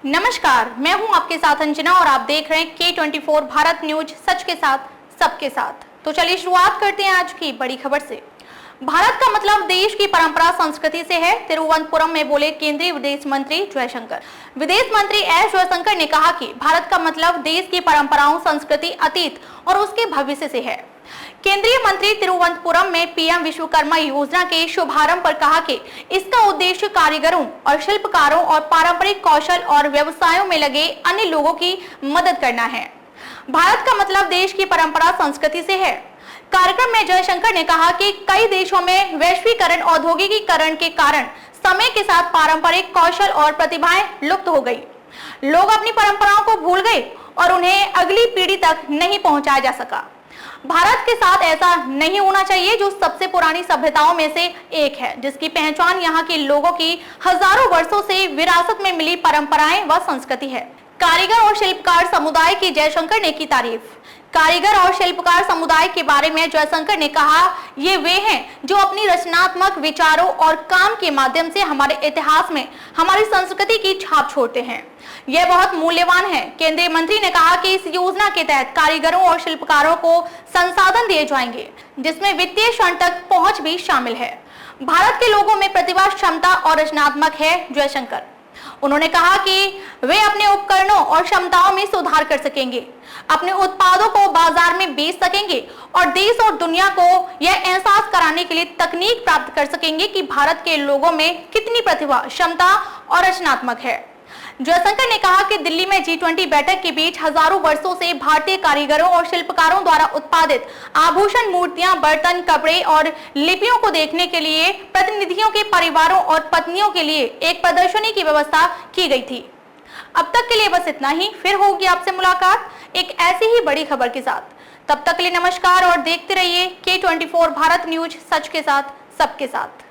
नमस्कार, मैं हूं आपके साथ अंजना और आप देख रहे हैं K24 भारत न्यूज, सच के साथ सबके साथ। तो चलिए शुरुआत करते हैं आज की बड़ी खबर से। भारत का मतलब देश की परंपरा संस्कृति से है, तिरुवनंतपुरम में बोले केंद्रीय विदेश मंत्री जयशंकर। विदेश मंत्री एस जयशंकर ने कहा कि भारत का मतलब देश की परंपराओं, संस्कृति, अतीत और उसके भविष्य से है। केंद्रीय मंत्री तिरुवनंतपुरम में पीएम विश्वकर्मा योजना के शुभारंभ पर कहा कि इसका उद्देश्य कारीगरों और शिल्पकारों और पारंपरिक कौशल और व्यवसायों में लगे अन्य लोगों की मदद करना है। भारत का मतलब देश की परंपरा संस्कृति से है। कार्यक्रम में जयशंकर ने कहा कि कई देशों में वैश्वीकरण, औद्योगिकीकरण के कारण समय के साथ पारंपरिक कौशल और प्रतिभाएं लुप्त हो गई। लोग अपनी परंपराओं को भूल गए और उन्हें अगली पीढ़ी तक नहीं पहुंचाया जा सका। भारत के साथ ऐसा नहीं होना चाहिए, जो सबसे पुरानी सभ्यताओं में से एक है, जिसकी पहचान यहाँ के लोगों की हजारों वर्षों से विरासत में मिली परंपराएं व संस्कृति है। कारीगर और शिल्पकार समुदाय की जयशंकर ने की तारीफ। कारीगर और शिल्पकार समुदाय के बारे में जयशंकर ने कहा, ये वे हैं जो अपनी रचनात्मक विचारों और काम के माध्यम से हमारे इतिहास में हमारी संस्कृति की छाप छोड़ते हैं। यह बहुत मूल्यवान है। केंद्रीय मंत्री ने कहा कि इस योजना के तहत कारीगरों और शिल्पकारों को संसाधन दिए जाएंगे, जिसमें वित्तीय क्षण तक पहुंच भी शामिल है। भारत के लोगों में प्रतिभा, क्षमता और रचनात्मक है जयशंकर। उन्होंने कहा कि वे अपने उपकरणों और क्षमताओं में सुधार कर सकेंगे, अपने उत्पादों को बाजार में बेच सकेंगे और देश और दुनिया को यह एहसास कराने के लिए तकनीक प्राप्त कर सकेंगे कि भारत के लोगों में कितनी प्रतिभा, क्षमता और रचनात्मक है। जयशंकर ने कहा कि दिल्ली में G20 बैठक के बीच हजारों वर्षों से भारतीय कारीगरों और शिल्पकारों द्वारा उत्पादित आभूषण, मूर्तियां, बर्तन, कपड़े और लिपियों को देखने के लिए प्रतिनिधियों के परिवारों और पत्नियों के लिए एक प्रदर्शनी की व्यवस्था की गई थी। अब तक के लिए बस इतना ही। फिर होगी आपसे मुलाकात एक ऐसी ही बड़ी खबर के साथ। तब तक के लिए नमस्कार और देखते रहिए K24 भारत न्यूज, सच के साथ सबके साथ।